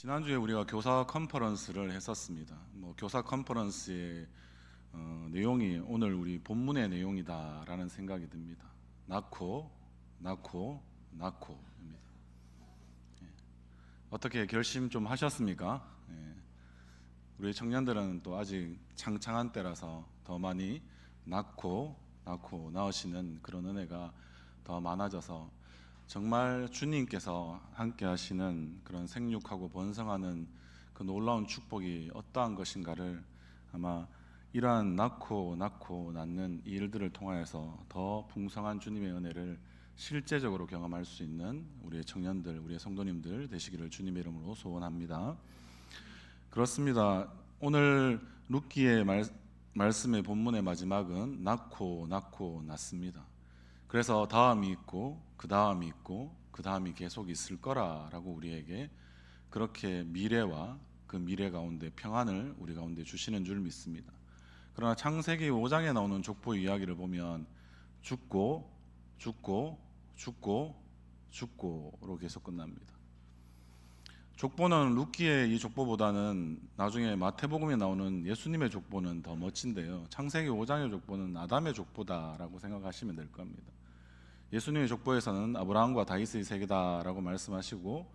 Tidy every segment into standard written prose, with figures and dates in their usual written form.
지난주에 우리가 교사 컨퍼런스를 했었습니다. 교사 컨퍼런스의 내용이 오늘 우리 본문의 내용이다라는 생각이 듭니다. 낳고 낳고입니다. 어떻게 결심 좀 하셨습니까? 우리 청년들은 또 아직 창창한 때라서 더 많이 낳고 낳으시는 그런 은혜가 더 많아져서 정말 주님께서 함께 하시는 그런 생육하고 번성하는 그 놀라운 축복이 어떠한 것인가를 아마 이러한 낳고 낳는 이 일들을 통하여서 더 풍성한 주님의 은혜를 실제적으로 경험할 수 있는 우리의 청년들, 우리의 성도님들 되시기를 주님의 이름으로 소원합니다. 그렇습니다. 오늘 룻기의 말씀의 본문의 마지막은 낳고 낳습니다. 그래서 다음이 있고 그 다음이 있고 그 다음이 계속 있을 거라라고 우리에게 그렇게 미래와 그 미래 가운데 평안을 우리 가운데 주시는 줄 믿습니다. 그러나 창세기 5장에 나오는 족보 이야기를 보면 죽고로 계속 끝납니다. 족보는 룻기의 이 족보보다는 나중에 마태복음에 나오는 예수님의 족보는 더 멋진데요. 창세기 5장의 족보는 아담의 족보다라고 생각하시면 될 겁니다. 예수님의 족보에서는 아브라함과 다윗의 세계다라고 말씀하시고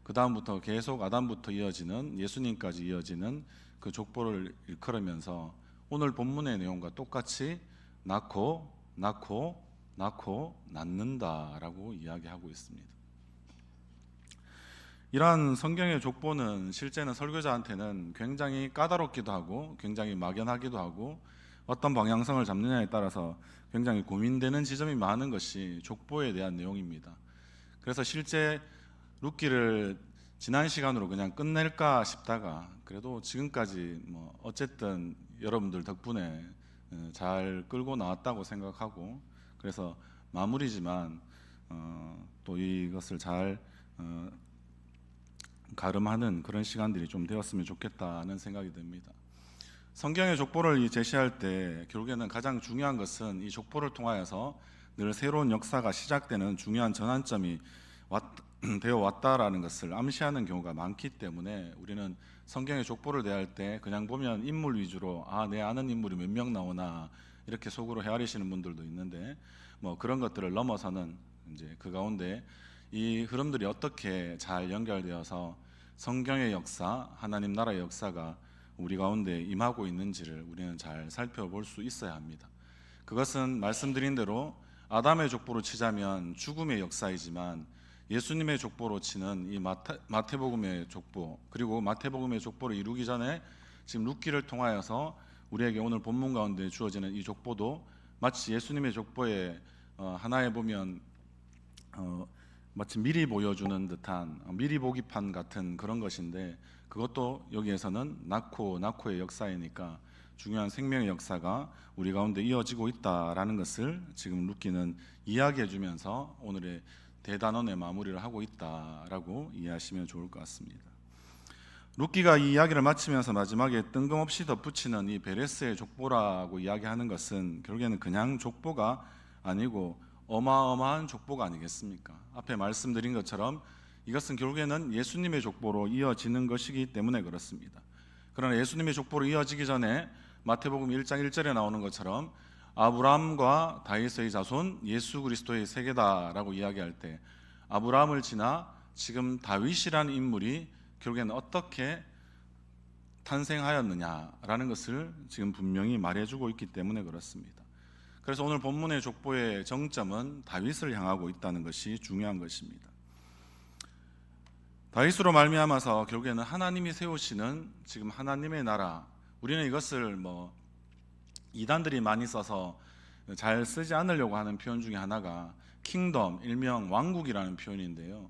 그 다음부터 계속 아담부터 이어지는 예수님까지 이어지는 그 족보를 일컬으면서 오늘 본문의 내용과 똑같이 낳고 낳는다라고 이야기하고 있습니다. 이러한 성경의 족보는 실제는 설교자한테는 굉장히 까다롭기도 하고 굉장히 막연하기도 하고 어떤 방향성을 잡느냐에 따라서 굉장히 고민되는 지점이 많은 것이 족보에 대한 내용입니다. 그래서 실제 룻기를 지난 시간으로 그냥 끝낼까 싶다가 그래도 지금까지 어쨌든 여러분들 덕분에 잘 끌고 나왔다고 생각하고 그래서 마무리지만 또 이것을 잘 가름하는 그런 시간들이 좀 되었으면 좋겠다는 생각이 듭니다. 성경의 족보를 제시할 때 결국에는 가장 중요한 것은 이 족보를 통하여서 늘 새로운 역사가 시작되는 중요한 전환점이 되어 왔다라는 것을 암시하는 경우가 많기 때문에 우리는 성경의 족보를 대할 때 그냥 보면 인물 위주로 내 아는 인물이 몇 명 나오나 이렇게 속으로 헤아리시는 분들도 있는데 그런 것들을 넘어서는 이제 그 가운데 이 흐름들이 어떻게 잘 연결되어서 성경의 역사, 하나님 나라의 역사가 우리 가운데 임하고 있는지를 우리는 잘 살펴볼 수 있어야 합니다. 그것은 말씀드린 대로 아담의 족보로 치자면 죽음의 역사이지만 예수님의 족보로 치는 이 마태복음의 족보 그리고 마태복음의 족보를 이루기 전에 지금 룻기를 통하여서 우리에게 오늘 본문 가운데 주어지는 이 족보도 마치 예수님의 족보에 하나에 보면 마치 미리 보여주는 듯한 미리 보기판 같은 그런 것인데 그것도 여기에서는 낳고의 역사이니까 중요한 생명의 역사가 우리 가운데 이어지고 있다라는 것을 지금 룻기는 이야기해 주면서 오늘의 대단원의 마무리를 하고 있다라고 이해하시면 좋을 것 같습니다. 룻기가 이 이야기를 마치면서 마지막에 뜬금없이 덧붙이는 이 베레스의 족보라고 이야기하는 것은 결국에는 그냥 족보가 아니고 어마어마한 족보가 아니겠습니까? 앞에 말씀드린 것처럼 이것은 결국에는 예수님의 족보로 이어지는 것이기 때문에 그렇습니다. 그러나 예수님의 족보로 이어지기 전에 마태복음 1장 1절에 나오는 것처럼 아브라함과 다윗의 자손 예수 그리스도의 세계다라고 이야기할 때 아브라함을 지나 지금 다윗이라는 인물이 결국에는 어떻게 탄생하였느냐라는 것을 지금 분명히 말해주고 있기 때문에 그렇습니다. 그래서 오늘 본문의 족보의 정점은 다윗을 향하고 있다는 것이 중요한 것입니다. 다윗으로 말미암아서 결국에는 하나님이 세우시는 지금 하나님의 나라, 우리는 이것을 이단들이 많이 써서 잘 쓰지 않으려고 하는 표현 중에 하나가 킹덤, 일명 왕국이라는 표현인데요.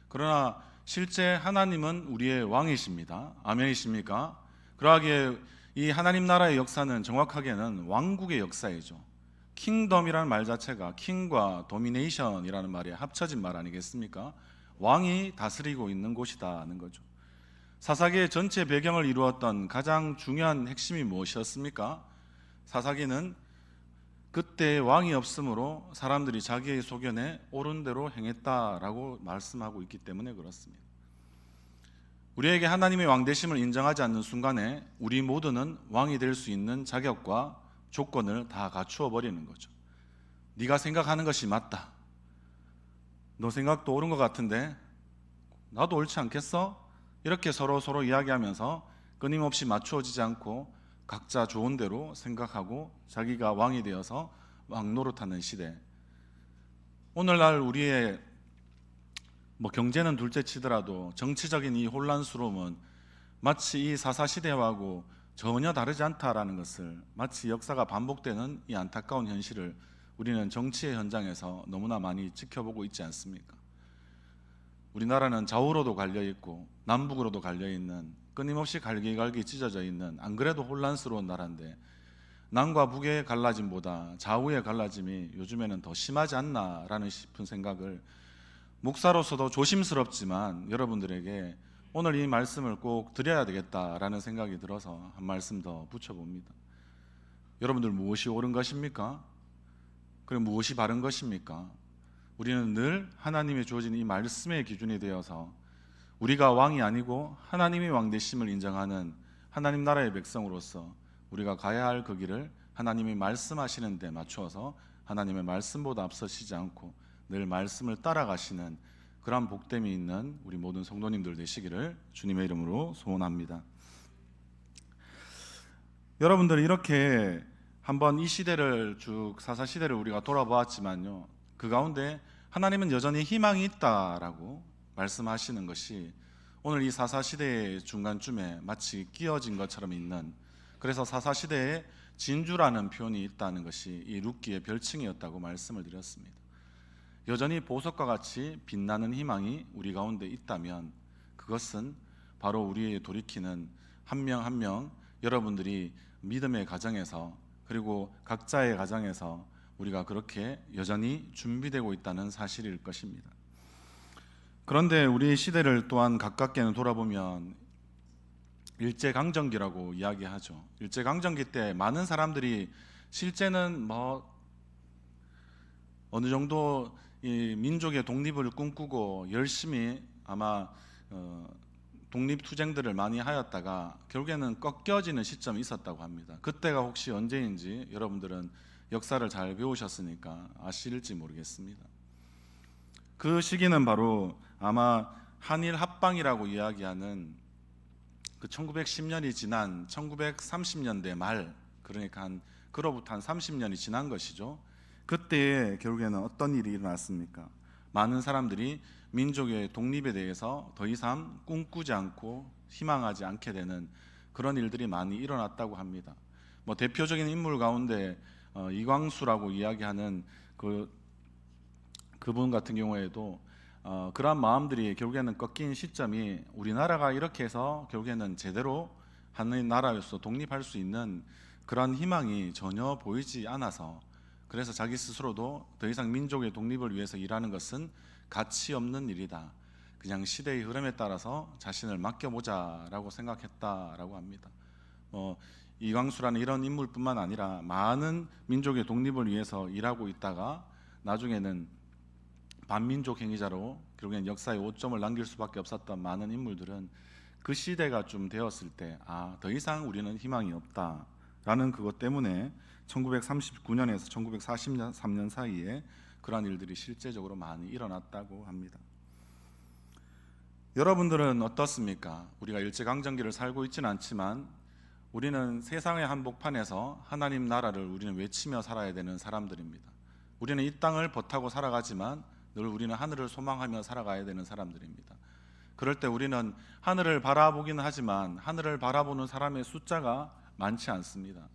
그러나 실제 하나님은 우리의 왕이십니다. 아멘이십니까? 그러하기에 이 하나님 나라의 역사는 정확하게는 왕국의 역사이죠. 킹덤이라는 말 자체가 킹과 도미네이션이라는 말이 합쳐진 말 아니겠습니까? 왕이 다스리고 있는 곳이다는 거죠. 사사기의 전체 배경을 이루었던 가장 중요한 핵심이 무엇이었습니까? 사사기는 그때 왕이 없으므로 사람들이 자기의 소견에 옳은 대로 행했다라고 말씀하고 있기 때문에 그렇습니다. 우리에게 하나님의 왕되심을 인정하지 않는 순간에 우리 모두는 왕이 될 수 있는 자격과 조건을 다 갖추어 버리는 거죠. 네가 생각하는 것이 맞다. 너 생각도 옳은 것 같은데 나도 옳지 않겠어? 이렇게 서로 이야기하면서 끊임없이 맞추어지지 않고 각자 좋은 대로 생각하고 자기가 왕이 되어서 왕 노릇하는 시대. 오늘날 우리의 경제는 둘째 치더라도 정치적인 이 혼란스러움은 마치 이 사사시대하고 전혀 다르지 않다라는 것을, 마치 역사가 반복되는 이 안타까운 현실을 우리는 정치의 현장에서 너무나 많이 지켜보고 있지 않습니까? 우리나라는 좌우로도 갈려있고 남북으로도 갈려있는, 끊임없이 갈기갈기 찢어져 있는, 안 그래도 혼란스러운 나라인데 남과 북의 갈라짐보다 좌우의 갈라짐이 요즘에는 더 심하지 않나라는 싶은 생각을 목사로서도 조심스럽지만 여러분들에게 오늘 이 말씀을 꼭 드려야 되겠다라는 생각이 들어서 한 말씀 더 붙여봅니다. 여러분들 무엇이 옳은 것입니까? 그리고 무엇이 바른 것입니까? 우리는 늘 하나님의 주어진 이 말씀의 기준이 되어서 우리가 왕이 아니고 하나님이 왕 되심을 인정하는 하나님 나라의 백성으로서 우리가 가야 할 그 길을 하나님이 말씀하시는 데 맞추어서 하나님의 말씀보다 앞서시지 않고 늘 말씀을 따라가시는 그러한 복됨이 있는 우리 모든 성도님들 되시기를 주님의 이름으로 소원합니다. 여러분들, 이렇게 한번 이 시대를 쭉 사사시대를 우리가 돌아보았지만요, 그 가운데 하나님은 여전히 희망이 있다라고 말씀하시는 것이 오늘 이 사사시대의 중간쯤에 마치 끼어진 것처럼 있는, 그래서 사사시대에 진주라는 표현이 있다는 것이 이 룻기의 별칭이었다고 말씀을 드렸습니다. 여전히 보석과 같이 빛나는 희망이 우리 가운데 있다면 그것은 바로 우리의 돌이키는 한 명 한 명 여러분들이 믿음의 가정에서, 그리고 각자의 가정에서 우리가 그렇게 여전히 준비되고 있다는 사실일 것입니다. 그런데 우리 시대를 또한 가깝게는 돌아보면 일제강점기라고 이야기하죠. 일제강점기 때 많은 사람들이 실제는 어느 정도 이 민족의 독립을 꿈꾸고 열심히 아마 독립투쟁들을 많이 하였다가 결국에는 꺾여지는 시점이 있었다고 합니다. 그때가 혹시 언제인지 여러분들은 역사를 잘 배우셨으니까 아실지 모르겠습니다. 그 시기는 바로 아마 한일 합방이라고 이야기하는 그 1910년이 지난 1930년대 말, 그러니까 그로부터 한 30년이 지난 것이죠. 그때 결국에는 어떤 일이 일어났습니까? 많은 사람들이 민족의 독립에 대해서 더 이상 꿈꾸지 않고 희망하지 않게 되는 그런 일들이 많이 일어났다고 합니다. 대표적인 인물 가운데 이광수라고 이야기하는 그분 같은 경우에도 그러한 마음들이 결국에는 꺾인 시점이 우리나라가 이렇게 해서 결국에는 제대로 하는 나라로서 독립할 수 있는 그런 희망이 전혀 보이지 않아서, 그래서 자기 스스로도 더 이상 민족의 독립을 위해서 일하는 것은 가치 없는 일이다, 그냥 시대의 흐름에 따라서 자신을 맡겨보자라고 생각했다라고 합니다. 이광수라는 이런 인물뿐만 아니라 많은 민족의 독립을 위해서 일하고 있다가 나중에는 반민족 행위자로 결국엔 역사에 오점을 남길 수밖에 없었던 많은 인물들은 그 시대가 좀 되었을 때 더 이상 우리는 희망이 없다라는 그것 때문에 1939년에서 1943년 사이에 그러한 일들이 실제적으로 많이 일어났다고 합니다. 여러분들은 어떻습니까? 우리가 일제강점기를 살고 있지는 않지만 우리는 세상의 한복판에서 하나님 나라를 우리는 외치며 살아야 되는 사람들입니다. 우리는 이 땅을 버타고 살아가지만 늘 우리는 하늘을 소망하며 살아가야 되는 사람들입니다. 그럴 때 우리는 하늘을 바라보기는 하지만 하늘을 바라보는 사람의 숫자가 많지 않습니다.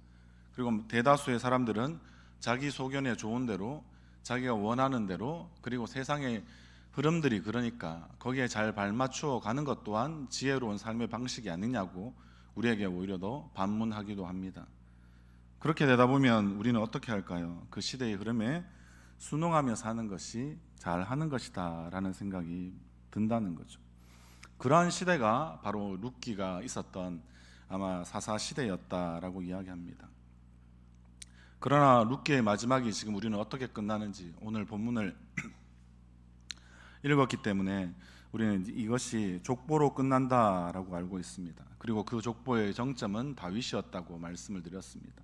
그리고 대다수의 사람들은 자기 소견에 좋은 대로, 자기가 원하는 대로, 그리고 세상의 흐름들이 그러니까 거기에 잘 발맞추어 가는 것 또한 지혜로운 삶의 방식이 아니냐고 우리에게 오히려 더 반문하기도 합니다. 그렇게 되다 보면 우리는 어떻게 할까요? 그 시대의 흐름에 순응하며 사는 것이 잘하는 것이다 라는 생각이 든다는 거죠. 그러한 시대가 바로 룻기가 있었던 아마 사사시대였다라고 이야기합니다. 그러나 룻기의 마지막이 지금 우리는 어떻게 끝나는지 오늘 본문을 읽었기 때문에 우리는 이것이 족보로 끝난다라고 알고 있습니다. 그리고 그 족보의 정점은 다윗이었다고 말씀을 드렸습니다.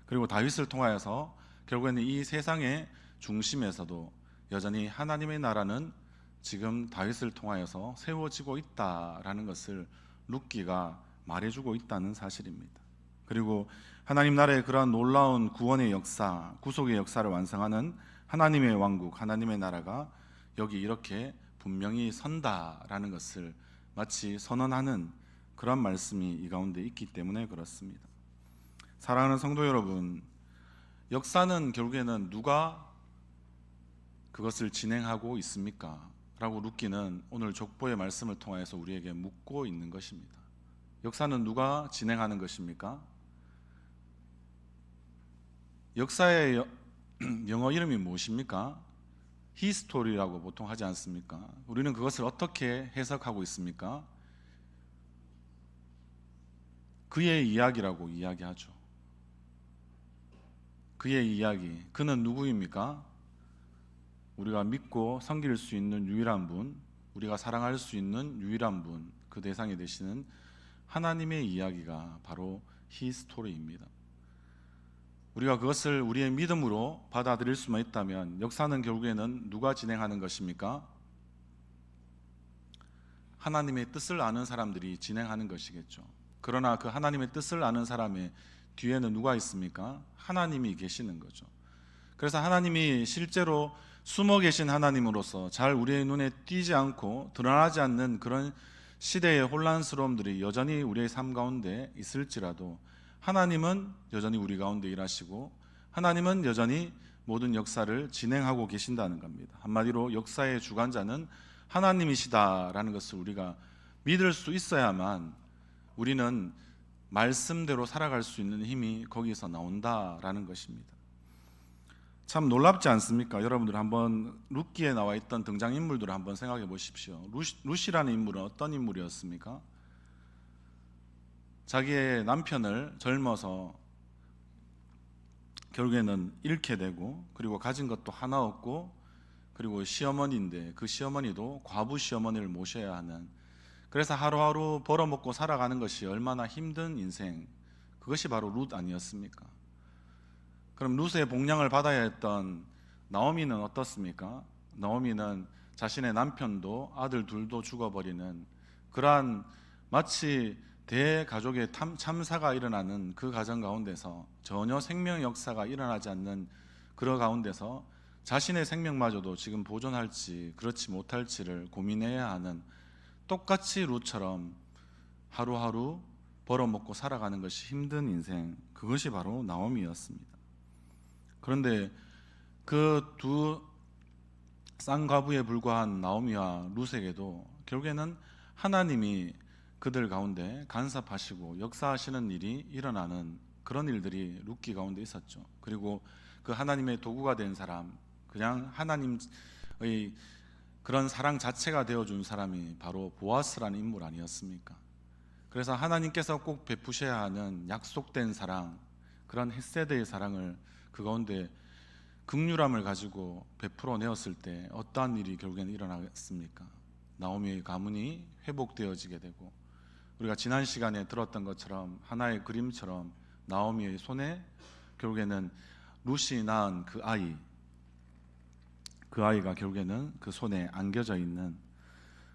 그리고 다윗을 통하여서 결국에는 이 세상의 중심에서도 여전히 하나님의 나라는 지금 다윗을 통하여서 세워지고 있다라는 것을 룻기가 말해주고 있다는 사실입니다. 그리고 하나님 나라의 그러한 놀라운 구원의 역사, 구속의 역사를 완성하는 하나님의 왕국, 하나님의 나라가 여기 이렇게 분명히 선다라는 것을 마치 선언하는 그런 말씀이 이 가운데 있기 때문에 그렇습니다. 사랑하는 성도 여러분, 역사는 결국에는 누가 그것을 진행하고 있습니까? 라고 룻기는 오늘 족보의 말씀을 통해서 우리에게 묻고 있는 것입니다. 역사는 누가 진행하는 것입니까? 역사의 영어 이름이 무엇입니까? 히스토리라고 보통 하지 않습니까? 우리는 그것을 어떻게 해석하고 있습니까? 그의 이야기라고 이야기하죠. 그의 이야기. 그는 누구입니까? 우리가 믿고 섬길 수 있는 유일한 분, 우리가 사랑할 수 있는 유일한 분, 그 대상이 되시는 하나님의 이야기가 바로 히스토리입니다. 우리가 그것을 우리의 믿음으로 받아들일 수만 있다면 역사는 결국에는 누가 진행하는 것입니까? 하나님의 뜻을 아는 사람들이 진행하는 것이겠죠. 그러나 그 하나님의 뜻을 아는 사람의 뒤에는 누가 있습니까? 하나님이 계시는 거죠. 그래서 하나님이 실제로 숨어 계신 하나님으로서 잘 우리의 눈에 띄지 않고 드러나지 않는 그런 시대의 혼란스러움들이 여전히 우리의 삶 가운데 있을지라도 하나님은 여전히 우리 가운데 일하시고 하나님은 여전히 모든 역사를 진행하고 계신다는 겁니다. 한마디로 역사의 주관자는 하나님이시다라는 것을 우리가 믿을 수 있어야만 우리는 말씀대로 살아갈 수 있는 힘이 거기서 나온다라는 것입니다. 참 놀랍지 않습니까? 여러분들 한번 룻기에 나와 있던 등장인물들을 한번 생각해 보십시오. 룻이라는 인물은 어떤 인물이었습니까? 자기의 남편을 젊어서 결국에는 잃게 되고 그리고 가진 것도 하나 없고 그리고 시어머니인데 그 시어머니도 과부 시어머니를 모셔야 하는, 그래서 하루하루 벌어먹고 살아가는 것이 얼마나 힘든 인생, 그것이 바로 룻 아니었습니까? 그럼 룻의 복량을 받아야 했던 나오미는 어떻습니까? 나오미는 자신의 남편도 아들 둘도 죽어버리는 그러한 마치 대가족의 참사가 일어나는 그 가정 가운데서 전혀 생명 역사가 일어나지 않는 그런 가운데서 자신의 생명마저도 지금 보존할지 그렇지 못할지를 고민해야 하는, 똑같이 룻처럼 하루하루 벌어먹고 살아가는 것이 힘든 인생, 그것이 바로 나오미였습니다. 그런데 그 두 쌍과부에 불과한 나오미와 룻에게도 결국에는 하나님이 그들 가운데 간섭하시고 역사하시는 일이 일어나는 그런 일들이 룻기 가운데 있었죠. 그리고 그 하나님의 도구가 된 사람, 그냥 하나님의 그런 사랑 자체가 되어준 사람이 바로 보아스라는 인물 아니었습니까? 그래서 하나님께서 꼭 베푸셔야 하는 약속된 사랑, 그런 헷세대의 사랑을 그 가운데 긍휼함을 가지고 베풀어 내었을 때 어떠한 일이 결국에는 일어났습니까? 나오미의 가문이 회복되어지게 되고, 우리가 지난 시간에 들었던 것처럼 하나의 그림처럼 나오미의 손에 결국에는 룻이 낳은 그 아이가 결국에는 그 손에 안겨져 있는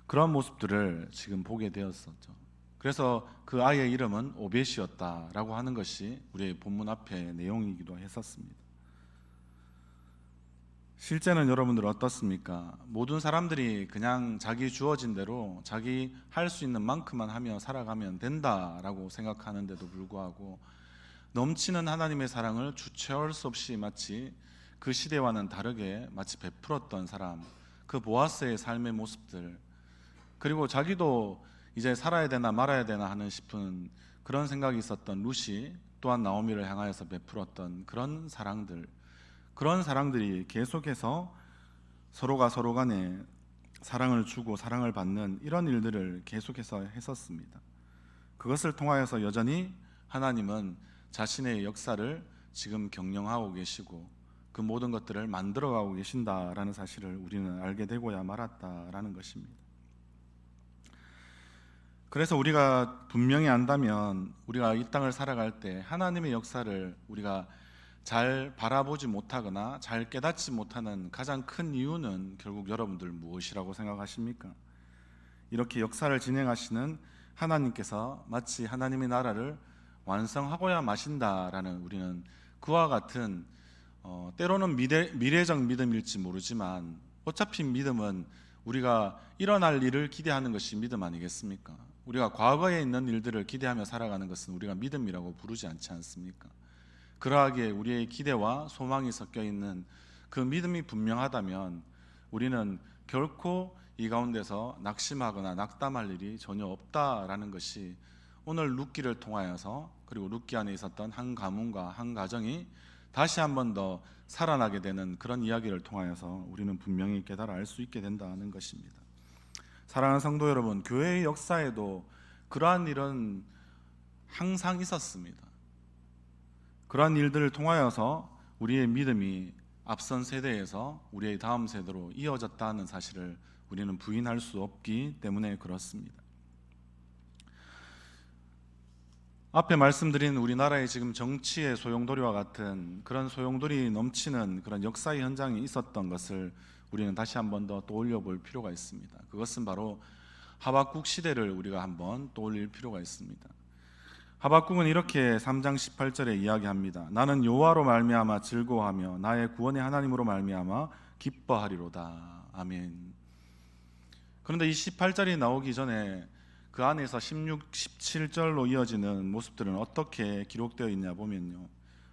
그런 모습들을 지금 보게 되었었죠. 그래서 그 아이의 이름은 오벳이었다라고 하는 것이 우리의 본문 앞의 내용이기도 했었습니다. 실제는 여러분들 어떻습니까? 모든 사람들이 그냥 자기 주어진 대로 자기 할 수 있는 만큼만 하며 살아가면 된다라고 생각하는데도 불구하고 넘치는 하나님의 사랑을 주체할 수 없이 마치 그 시대와는 다르게 마치 베풀었던 사람, 그 보아스의 삶의 모습들, 그리고 자기도 이제 살아야 되나 말아야 되나 하는 싶은 그런 생각이 있었던 룻이 또한 나오미를 향하여서 베풀었던 그런 사랑들, 그런 사랑들이 계속해서 서로가 서로 간에 사랑을 주고 사랑을 받는 이런 일들을 계속해서 했었습니다. 그것을 통하여서 여전히 하나님은 자신의 역사를 지금 경영하고 계시고 그 모든 것들을 만들어가고 계신다라는 사실을 우리는 알게 되고야 말았다라는 것입니다. 그래서 우리가 분명히 안다면 우리가 이 땅을 살아갈 때 하나님의 역사를 우리가 잘 바라보지 못하거나 잘 깨닫지 못하는 가장 큰 이유는 결국 여러분들 무엇이라고 생각하십니까? 이렇게 역사를 진행하시는 하나님께서 마치 하나님의 나라를 완성하고야 마신다라는, 우리는 그와 같은 때로는 미래적 믿음일지 모르지만 어차피 믿음은 우리가 일어날 일을 기대하는 것이 믿음 아니겠습니까? 우리가 과거에 있는 일들을 기대하며 살아가는 것은 우리가 믿음이라고 부르지 않지 않습니까? 그러하기에 우리의 기대와 소망이 섞여 있는 그 믿음이 분명하다면 우리는 결코 이 가운데서 낙심하거나 낙담할 일이 전혀 없다라는 것이 오늘 룻기를 통하여서, 그리고 룻기 안에 있었던 한 가문과 한 가정이 다시 한 번 더 살아나게 되는 그런 이야기를 통하여서 우리는 분명히 깨달아 알 수 있게 된다는 것입니다. 사랑하는 성도 여러분, 교회의 역사에도 그러한 일은 항상 있었습니다. 그러한 일들을 통하여서 우리의 믿음이 앞선 세대에서 우리의 다음 세대로 이어졌다는 사실을 우리는 부인할 수 없기 때문에 그렇습니다. 앞에 말씀드린 우리나라의 지금 정치의 소용돌이와 같은 그런 소용돌이 넘치는 그런 역사의 현장이 있었던 것을 우리는 다시 한 번 더 떠올려 볼 필요가 있습니다. 그것은 바로 하박국 시대를 우리가 한번 떠올릴 필요가 있습니다. 하박국은 이렇게 3장 18절에 이야기합니다. 나는 여호와로 말미암아 즐거워하며 나의 구원의 하나님으로 말미암아 기뻐하리로다. 아멘. 그런데 이 18절이 나오기 전에 그 안에서 16, 17절로 이어지는 모습들은 어떻게 기록되어 있냐 보면요,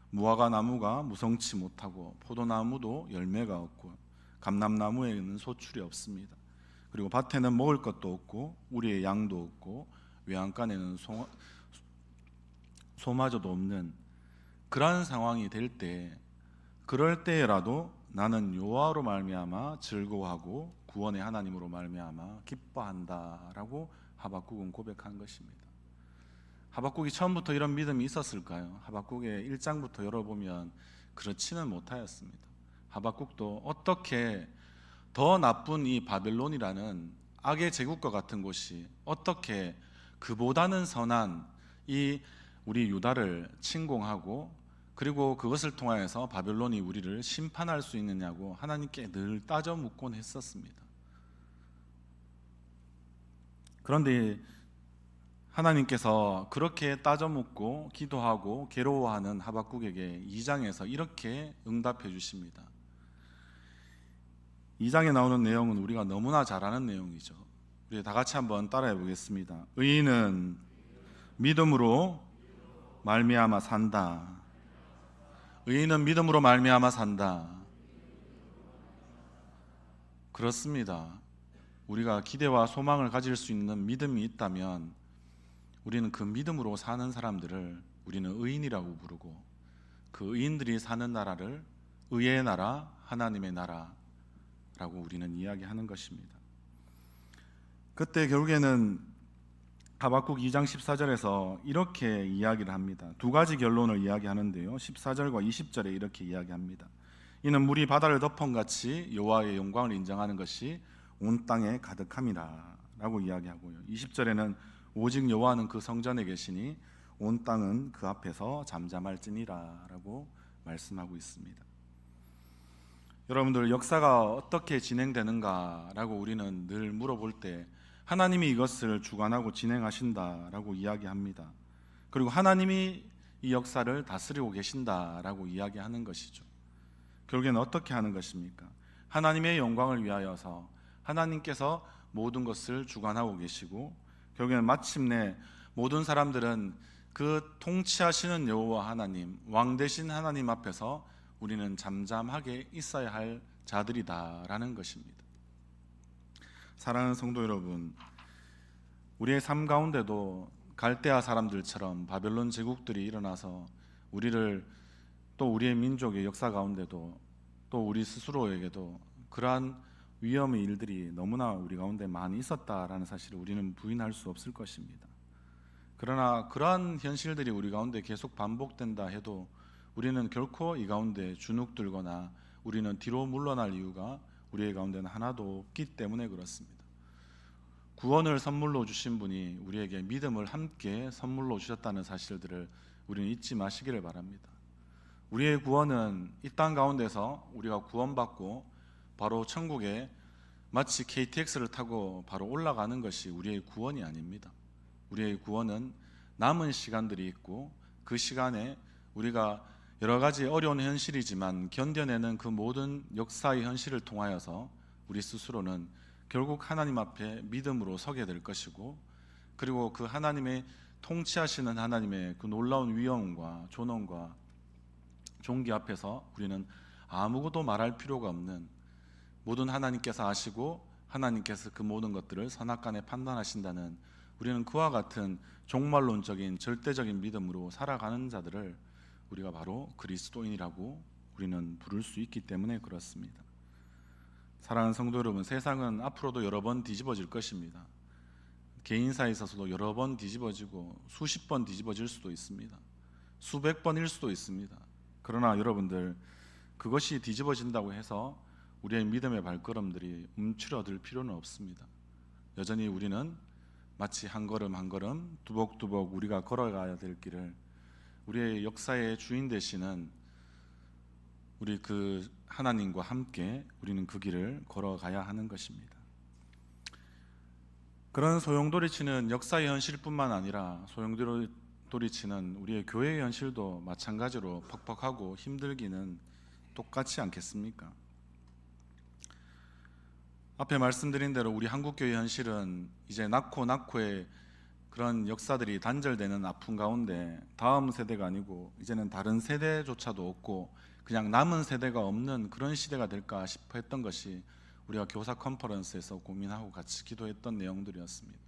무화과 나무가 무성치 못하고 포도나무도 열매가 없고 감람나무에는 소출이 없습니다. 그리고 밭에는 먹을 것도 없고 우리의 양도 없고 외양간에는 소마저도 없는 그러한 상황이 될 때, 그럴 때라도 나는 여호와로 말미암아 즐거워하고 구원의 하나님으로 말미암아 기뻐한다라고 하박국은 고백한 것입니다. 하박국이 처음부터 이런 믿음이 있었을까요? 하박국의 1장부터 열어보면 그렇지는 못하였습니다. 하박국도 어떻게 더 나쁜 이 바벨론이라는 악의 제국과 같은 곳이 어떻게 그보다는 선한 이 우리 유다를 침공하고 그리고 그것을 통하여서 바벨론이 우리를 심판할 수 있느냐고 하나님께 늘 따져 묻곤 했었습니다. 그런데 하나님께서 그렇게 따져 묻고 기도하고 괴로워하는 하박국에게 2장에서 이렇게 응답해 주십니다. 2장에 나오는 내용은 우리가 너무나 잘 아는 내용이죠. 우리 다 같이 한번 따라해 보겠습니다. 의인은 믿음으로 말미암아 산다. 의인은 믿음으로 말미암아 산다. 그렇습니다. 우리가 기대와 소망을 가질 수 있는 믿음이 있다면 우리는 그 믿음으로 사는 사람들을 우리는 의인이라고 부르고, 그 의인들이 사는 나라를 의의 나라, 하나님의 나라라고 우리는 이야기하는 것입니다. 그때 결국에는 하박국 2장 14절에서 이렇게 이야기를 합니다. 두 가지 결론을 이야기하는데요, 14절과 20절에 이렇게 이야기합니다. 이는 물이 바다를 덮은같이 여호와의 영광을 인정하는 것이 온 땅에 가득함이라 라고 이야기하고요, 20절에는 오직 여호와는 그 성전에 계시니 온 땅은 그 앞에서 잠잠할지니라 라고 말씀하고 있습니다. 여러분들, 역사가 어떻게 진행되는가 라고 우리는 늘 물어볼 때 하나님이 이것을 주관하고 진행하신다라고 이야기합니다. 그리고 하나님이 이 역사를 다스리고 계신다라고 이야기하는 것이죠. 결국에는 어떻게 하는 것입니까? 하나님의 영광을 위하여서 하나님께서 모든 것을 주관하고 계시고, 결국에는 마침내 모든 사람들은 그 통치하시는 여호와 하나님, 왕 되신 하나님 앞에서 우리는 잠잠하게 있어야 할 자들이다라는 것입니다. 사랑하는 성도 여러분, 우리의 삶 가운데도 갈대아 사람들처럼 바벨론 제국들이 일어나서 우리를, 또 우리의 민족의 역사 가운데도 또 우리 스스로에게도 그러한 위험의 일들이 너무나 우리 가운데 많이 있었다라는 사실을 우리는 부인할 수 없을 것입니다. 그러나 그러한 현실들이 우리 가운데 계속 반복된다 해도 우리는 결코 이 가운데 주눅들거나 우리는 뒤로 물러날 이유가 우리의 가운데는 하나도 없기 때문에 그렇습니다. 구원을 선물로 주신 분이 우리에게 믿음을 함께 선물로 주셨다는 사실들을 우리는 잊지 마시기를 바랍니다. 우리의 구원은 이 땅 가운데서 우리가 구원받고 바로 천국에 마치 KTX를 타고 바로 올라가는 것이 우리의 구원이 아닙니다. 우리의 구원은 남은 시간들이 있고 그 시간에 우리가 여러 가지 어려운 현실이지만 견뎌내는 그 모든 역사의 현실을 통하여서 우리 스스로는 결국 하나님 앞에 믿음으로 서게 될 것이고, 그리고 그 하나님의 통치하시는 하나님의 그 놀라운 위엄과 존엄과 존귀 앞에서 우리는 아무것도 말할 필요가 없는, 모든 하나님께서 아시고 하나님께서 그 모든 것들을 선악간에 판단하신다는, 우리는 그와 같은 종말론적인 절대적인 믿음으로 살아가는 자들을 우리가 바로 그리스도인이라고 우리는 부를 수 있기 때문에 그렇습니다. 사랑하는 성도 여러분, 세상은 앞으로도 여러 번 뒤집어질 것입니다. 개인사에 있어서도 여러 번 뒤집어지고 수십 번 뒤집어질 수도 있습니다. 수백 번일 수도 있습니다. 그러나 여러분들, 그것이 뒤집어진다고 해서 우리의 믿음의 발걸음들이 움츠러들 필요는 없습니다. 여전히 우리는 마치 한 걸음 한 걸음 두벅두벅 우리가 걸어가야 될 길을, 우리의 역사의 주인 되시는 우리 그 하나님과 함께 우리는 그 길을 걸어가야 하는 것입니다. 그런 소용돌이치는 역사의 현실뿐만 아니라 소용돌이치는 우리의 교회의 현실도 마찬가지로 퍽퍽하고 힘들기는 똑같지 않겠습니까? 앞에 말씀드린 대로 우리 한국교회 현실은 이제 낳고의 그런 역사들이 단절되는 아픔 가운데 다음 세대가 아니고 이제는 다른 세대조차도 없고 그냥 남은 세대가 없는 그런 시대가 될까 싶어 했던 것이 우리가 교사 컨퍼런스에서 고민하고 같이 기도했던 내용들이었습니다.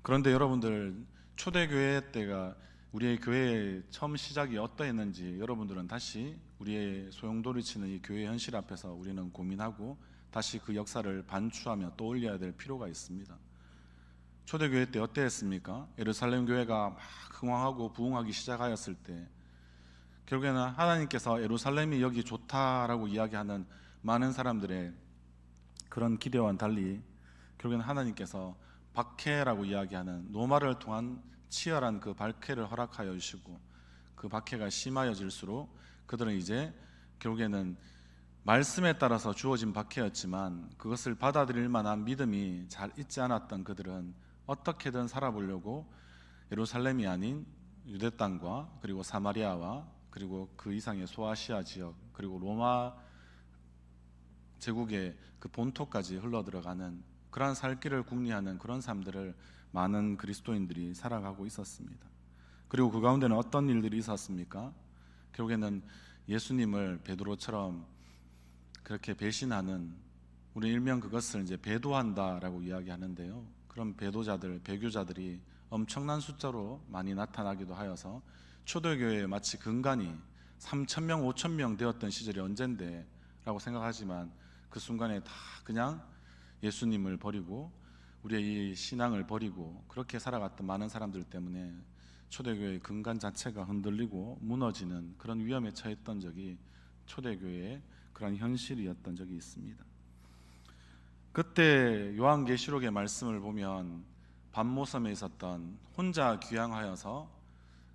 그런데 여러분들, 초대교회 때가 우리의 교회의 처음 시작이 어떠했는지 여러분들은 다시 우리의 소용돌이치는 이 교회 현실 앞에서 우리는 고민하고 다시 그 역사를 반추하며 떠올려야 될 필요가 있습니다. 초대교회 때 어땠습니까? 예루살렘 교회가 막 흥왕하고 부흥하기 시작하였을 때 결국에는 하나님께서 예루살렘이 여기 좋다라고 이야기하는 많은 사람들의 그런 기대와는 달리 결국에는 하나님께서 박해라고 이야기하는 노마를 통한 치열한 그 박해를 허락하여 주시고, 그 박해가 심하여질수록 그들은 이제 결국에는 말씀에 따라서 주어진 박해였지만 그것을 받아들일 만한 믿음이 잘 있지 않았던 그들은 어떻게든 살아보려고 예루살렘이 아닌 유대 땅과 그리고 사마리아와 그리고 그 이상의 소아시아 지역 그리고 로마 제국의 그 본토까지 흘러들어가는 그러한 살 길을 궁리하는 그런 삶들을 많은 그리스도인들이 살아가고 있었습니다. 그리고 그 가운데는 어떤 일들이 있었습니까? 결국에는 예수님을 베드로처럼 그렇게 배신하는, 우리 일명 그것을 이제 배도한다라고 이야기하는데요. 그런 배도자들, 배교자들이 엄청난 숫자로 많이 나타나기도 하여서 초대교회에 마치 근간이 3,000명, 5,000명 되었던 시절이 언젠데 라고 생각하지만 그 순간에 다 그냥 예수님을 버리고 우리의 이 신앙을 버리고 그렇게 살아갔던 많은 사람들 때문에 초대교회의 근간 자체가 흔들리고 무너지는 그런 위험에 처했던 적이 초대교회의 그런 현실이었던 적이 있습니다. 그때 요한계시록의 말씀을 보면 밤모섬에 있었던, 혼자 귀향하여서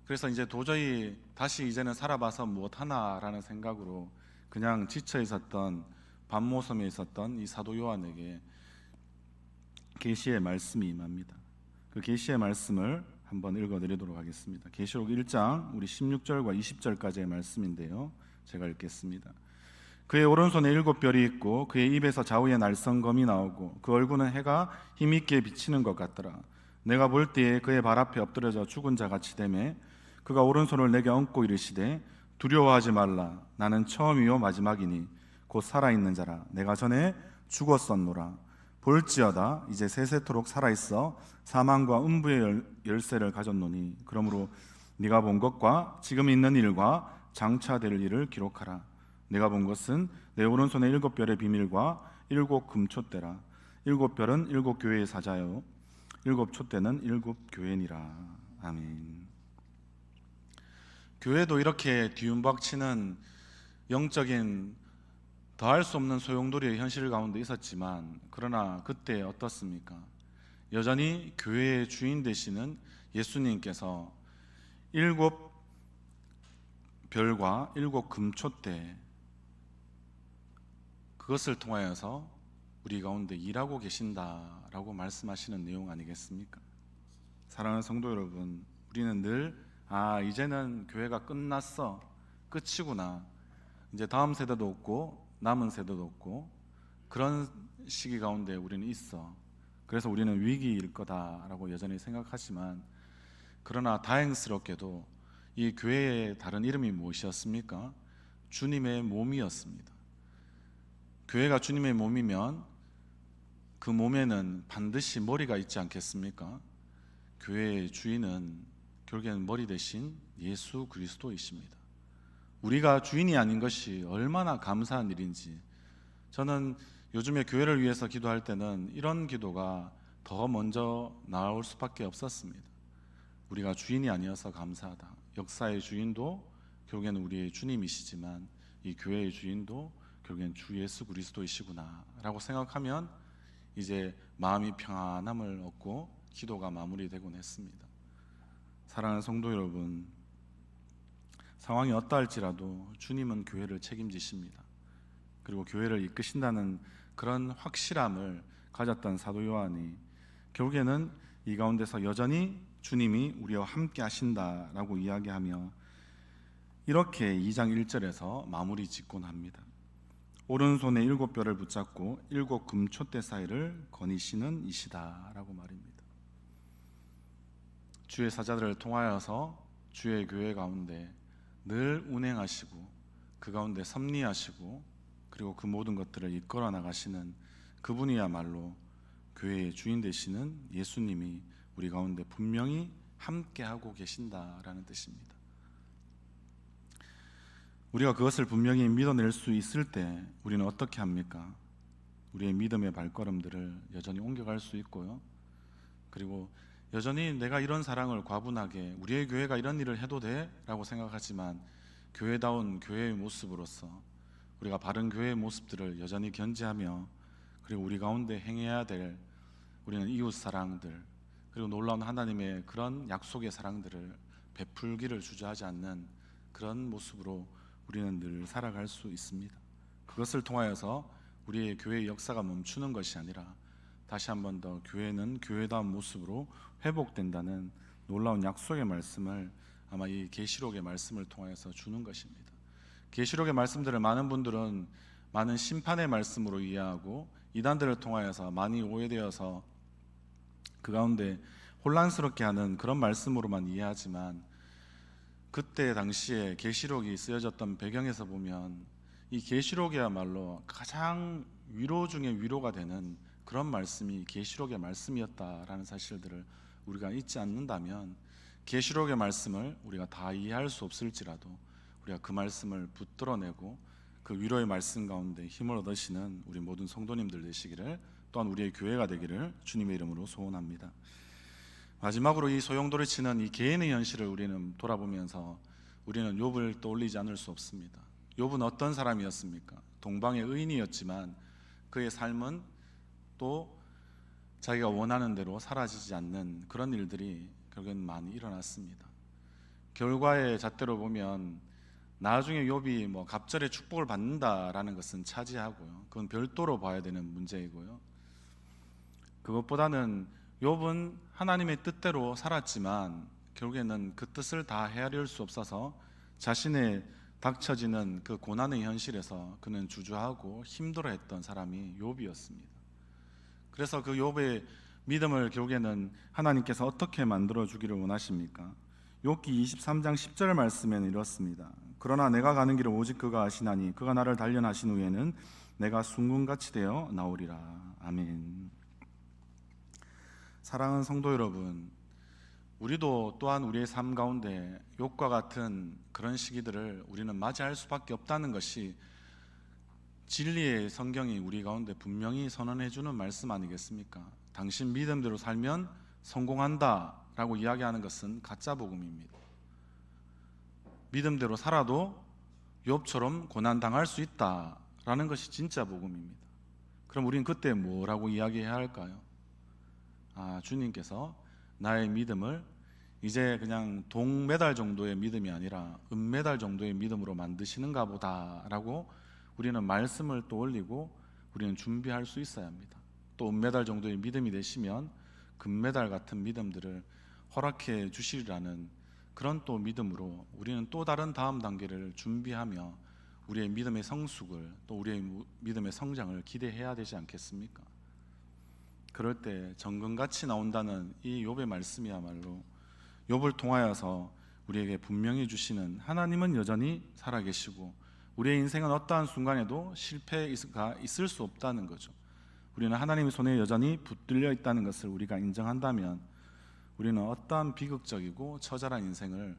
그래서 이제 도저히 다시 이제는 살아봐서 무엇하나라는 생각으로 그냥 지쳐 있었던 밤모섬에 있었던 이 사도 요한에게 계시의 말씀이 임합니다. 그 계시의 말씀을 한번 읽어드리도록 하겠습니다. 계시록 1장 우리 16절과 20절까지의 말씀인데요, 제가 읽겠습니다. 그의 오른손에 7별이 있고 그의 입에서 좌우에 날성검이 나오고 그 얼굴은 해가 힘있게 비치는 것 같더라. 내가 볼 때에 그의 발 앞에 엎드려져 죽은 자 같이 되매 그가 오른손을 내게 얹고 이르시되 두려워하지 말라. 나는 처음이요 마지막이니 곧 살아있는 자라. 내가 전에 죽었었노라. 볼지어다 이제 세세토록 살아있어 사망과 음부의 열쇠를 가졌노니 그러므로 네가 본 것과 지금 있는 일과 장차 될 일을 기록하라. 내가 본 것은 내 오른손에 7별의 비밀과 7 금촛대라. 7별은 7 교회의 사자요 7 촛대는 7 교회니라. 아멘. 교회도 이렇게 뒤움박치는 영적인 더할 수 없는 소용돌이의 현실 가운데 있었지만, 그러나 그때 어떻습니까? 여전히 교회의 주인 되시는 예수님께서 7별과 7금초대, 그것을 통하여서 우리 가운데 일하고 계신다라고 말씀하시는 내용 아니겠습니까? 사랑하는 성도 여러분, 우리는 늘 이제는 교회가 끝났어, 끝이구나, 이제 다음 세대도 없고 남은 세대도 없고 그런 시기 가운데 우리는 있어, 그래서 우리는 위기일 거다라고 여전히 생각하지만, 그러나 다행스럽게도 이 교회의 다른 이름이 무엇이었습니까? 주님의 몸이었습니다. 교회가 주님의 몸이면 그 몸에는 반드시 머리가 있지 않겠습니까? 교회의 주인은 결국에는 머리 대신 예수 그리스도이십니다. 우리가 주인이 아닌 것이 얼마나 감사한 일인지, 저는 요즘에 교회를 위해서 기도할 때는 이런 기도가 더 먼저 나올 수밖에 없었습니다. 우리가 주인이 아니어서 감사하다. 역사의 주인도 결국에는 우리의 주님이시지만 이 교회의 주인도 결국엔 주 예수 그리스도이시구나 라고 생각하면 이제 마음이 평안함을 얻고 기도가 마무리되곤 했습니다. 사랑하는 성도 여러분, 상황이 어떠할지라도 주님은 교회를 책임지십니다. 그리고 교회를 이끄신다는 그런 확실함을 가졌던 사도 요한이 결국에는 이 가운데서 여전히 주님이 우리와 함께 하신다라고 이야기하며 이렇게 2장 1절에서 마무리 짓곤 합니다. 오른손에 7뼈를 붙잡고 7금촛대 사이를 거니시는 이시다라고 말입니다. 주의 사자들을 통하여서 주의 교회 가운데 늘 운행하시고 그 가운데 섭리하시고 그리고 그 모든 것들을 이끌어 나가시는 그분이야말로 교회의 주인 되시는 예수님이 우리 가운데 분명히 함께하고 계신다라는 뜻입니다. 우리가 그것을 분명히 믿어낼 수 있을 때 우리는 어떻게 합니까? 우리의 믿음의 발걸음들을 여전히 옮겨갈 수 있고요. 그리고 여전히 내가 이런 사랑을 과분하게, 우리의 교회가 이런 일을 해도 돼? 라고 생각하지만 교회다운 교회의 모습으로서 우리가 바른 교회의 모습들을 여전히 견지하며, 그리고 우리 가운데 행해야 될 우리는 이웃 사랑들, 그리고 놀라운 하나님의 그런 약속의 사랑들을 베풀기를 주저하지 않는 그런 모습으로 우리는 늘 살아갈 수 있습니다. 그것을 통하여서 우리의 교회의 역사가 멈추는 것이 아니라 다시 한 번 더 교회는 교회다운 모습으로 회복된다는 놀라운 약속의 말씀을 아마 이 계시록의 말씀을 통하여서 주는 것입니다. 계시록의 말씀들을 많은 분들은 많은 심판의 말씀으로 이해하고 이단들을 통하여서 많이 오해되어서 그 가운데 혼란스럽게 하는 그런 말씀으로만 이해하지만, 그때 당시에 계시록이 쓰여졌던 배경에서 보면 이 계시록이야말로 가장 위로 중에 위로가 되는 그런 말씀이 계시록의 말씀이었다라는 사실들을 우리가 잊지 않는다면, 계시록의 말씀을 우리가 다 이해할 수 없을지라도 우리가 그 말씀을 붙들어내고 그 위로의 말씀 가운데 힘을 얻으시는 우리 모든 성도님들 되시기를, 또한 우리의 교회가 되기를 주님의 이름으로 소원합니다. 마지막으로 이 소용돌이치는 이 개인의 현실을 우리는 돌아보면서 우리는 욥을 떠올리지 않을 수 없습니다. 욥은 어떤 사람이었습니까? 동방의 의인이었지만 그의 삶은 또 자기가 원하는 대로 사라지지 않는 그런 일들이 결국엔 많이 일어났습니다. 결과의 잣대로 보면 나중에 욥이 갑절의 축복을 받는다라는 것은 차지하고요, 그건 별도로 봐야 되는 문제이고요. 그것보다는 욥은 하나님의 뜻대로 살았지만 결국에는 그 뜻을 다 헤아릴 수 없어서 자신의 닥쳐지는 그 고난의 현실에서 그는 주저하고 힘들어했던 사람이 욥이었습니다. 그래서 그 욥의 믿음을 결국에는 하나님께서 어떻게 만들어 주기를 원하십니까? 욥기 23장 10절 말씀에는 이렇습니다. 그러나 내가 가는 길을 오직 그가 아시나니 그가 나를 단련하신 후에는 내가 순금같이 되어 나오리라. 아멘. 사랑하는 성도 여러분, 우리도 또한 우리의 삶 가운데 욥과 같은 그런 시기들을 우리는 맞이할 수밖에 없다는 것이 진리의 성경이 우리 가운데 분명히 선언해 주는 말씀 아니겠습니까? 당신 믿음대로 살면 성공한다 라고 이야기하는 것은 가짜 복음입니다. 믿음대로 살아도 욥처럼 고난당할 수 있다 라는 것이 진짜 복음입니다. 그럼 우리는 그때 뭐라고 이야기해야 할까요? 주님께서 나의 믿음을 이제 그냥 동메달 정도의 믿음이 아니라 은메달 정도의 믿음으로 만드시는가 보다라고 우리는 말씀을 또 올리고 우리는 준비할 수 있어야 합니다. 또 은메달 정도의 믿음이 되시면 금메달 같은 믿음들을 허락해 주시리라는 그런 또 믿음으로 우리는 또 다른 다음 단계를 준비하며 우리의 믿음의 성숙을 또 우리의 믿음의 성장을 기대해야 되지 않겠습니까? 그럴 때 정금같이 나온다는 이 욥의 말씀이야말로 욥을 통하여서 우리에게 분명히 주시는 하나님은 여전히 살아계시고 우리의 인생은 어떠한 순간에도 실패가 있을 수 없다는 거죠. 우리는 하나님의 손에 여전히 붙들려 있다는 것을 우리가 인정한다면 우리는 어떠한 비극적이고 처절한 인생을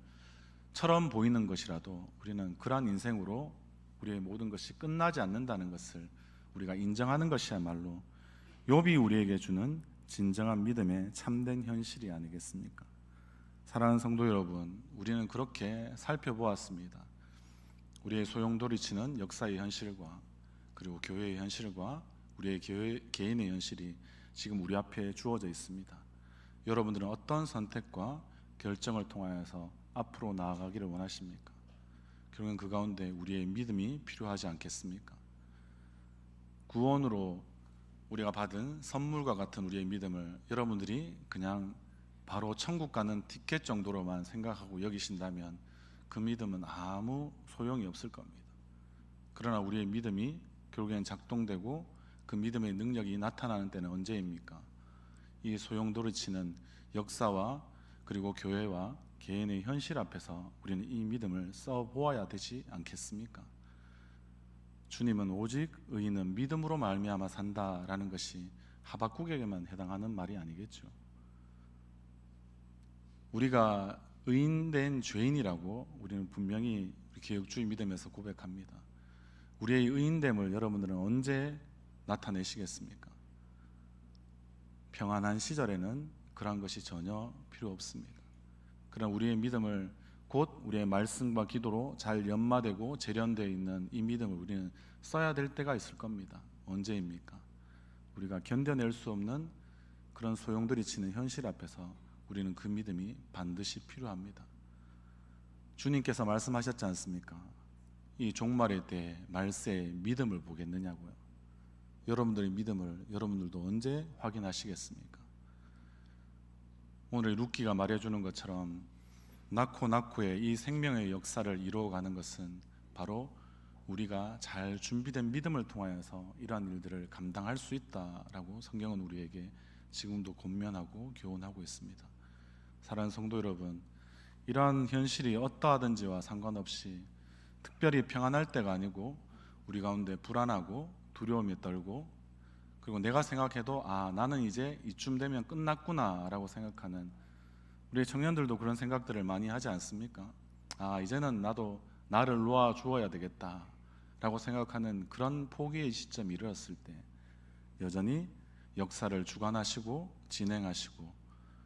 처럼 보이는 것이라도 우리는 그러한 인생으로 우리의 모든 것이 끝나지 않는다는 것을 우리가 인정하는 것이야말로 욥이 우리에게 주는 진정한 믿음의 참된 현실이 아니겠습니까? 사랑하는 성도 여러분, 우리는 그렇게 살펴보았습니다. 우리의 소용돌이치는 역사의 현실과 그리고 교회의 현실과 우리의 개인의 현실이 지금 우리 앞에 주어져 있습니다. 여러분들은 어떤 선택과 결정을 통하여서 앞으로 나아가기를 원하십니까? 결국은 그 가운데 우리의 믿음이 필요하지 않겠습니까? 구원으로 우리가 받은 선물과 같은 우리의 믿음을 여러분들이 그냥 바로 천국 가는 티켓 정도로만 생각하고 여기신다면 그 믿음은 아무 소용이 없을 겁니다. 그러나 우리의 믿음이 결국엔 작동되고 그 믿음의 능력이 나타나는 때는 언제입니까? 이 소용돌이치는 역사와 그리고 교회와 개인의 현실 앞에서 우리는 이 믿음을 써보아야 되지 않겠습니까? 주님은 오직 의인은 믿음으로 말미암아 산다라는 것이 하박국에게만 해당하는 말이 아니겠죠. 우리가 의인된 죄인이라고 우리는 분명히 개혁주의 믿음에서 고백합니다. 우리의 의인됨을 여러분들은 언제 나타내시겠습니까? 평안한 시절에는 그러한 것이 전혀 필요 없습니다. 그러나 우리의 믿음을 곧 우리의 말씀과 기도로 잘 연마되고 재련되어 있는 이 믿음을 우리는 써야 될 때가 있을 겁니다. 언제입니까? 우리가 견뎌낼 수 없는 그런 소용돌이치는 현실 앞에서 우리는 그 믿음이 반드시 필요합니다. 주님께서 말씀하셨지 않습니까? 이 종말의 때 말세의 믿음을 보겠느냐고요. 여러분들의 믿음을 여러분들도 언제 확인하시겠습니까? 오늘 루키가 말해주는 것처럼 낳고의 이 생명의 역사를 이루어가는 것은 바로 우리가 잘 준비된 믿음을 통하여서 이러한 일들을 감당할 수 있다라고 성경은 우리에게 지금도 권면하고 교훈하고 있습니다. 사랑하는 성도 여러분, 이러한 현실이 어떠하든지와 상관없이 특별히 평안할 때가 아니고 우리 가운데 불안하고 두려움이 떨고 그리고 내가 생각해도 나는 이제 이쯤 되면 끝났구나 라고 생각하는 우리 청년들도 그런 생각들을 많이 하지 않습니까? 이제는 나도 나를 놓아주어야 되겠다 라고 생각하는 그런 포기의 시점이 이르렀을 때 여전히 역사를 주관하시고 진행하시고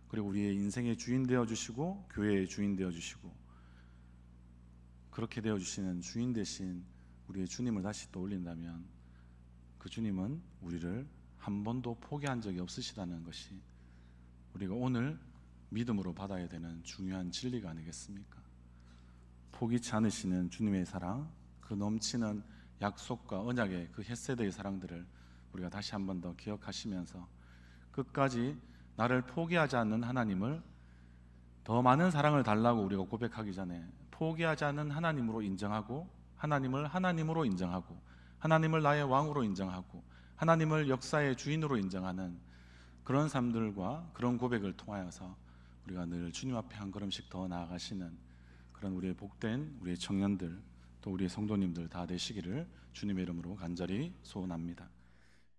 그리고 우리의 인생의 주인 되어주시고 교회의 주인 되어주시고 그렇게 되어주시는 주인 되신 우리의 주님을 다시 떠올린다면 그 주님은 우리를 한 번도 포기한 적이 없으시다는 것이 우리가 오늘 믿음으로 받아야 되는 중요한 진리가 아니겠습니까? 포기치 않으시는 주님의 사랑, 그 넘치는 약속과 언약의 그 헷세대의 사랑들을 우리가 다시 한 번 더 기억하시면서 끝까지 나를 포기하지 않는 하나님을 더 많은 사랑을 달라고 우리가 고백하기 전에 포기하지 않는 하나님으로 인정하고 하나님을 하나님으로 인정하고 하나님을 나의 왕으로 인정하고 하나님을 역사의 주인으로 인정하는 그런 삶들과 그런 고백을 통하여서 우리가 늘 주님 앞에 한 걸음씩 더 나아가시는 그런 우리의 복된 우리의 청년들 또 우리의 성도님들 다 되시기를 주님의 이름으로 간절히 소원합니다.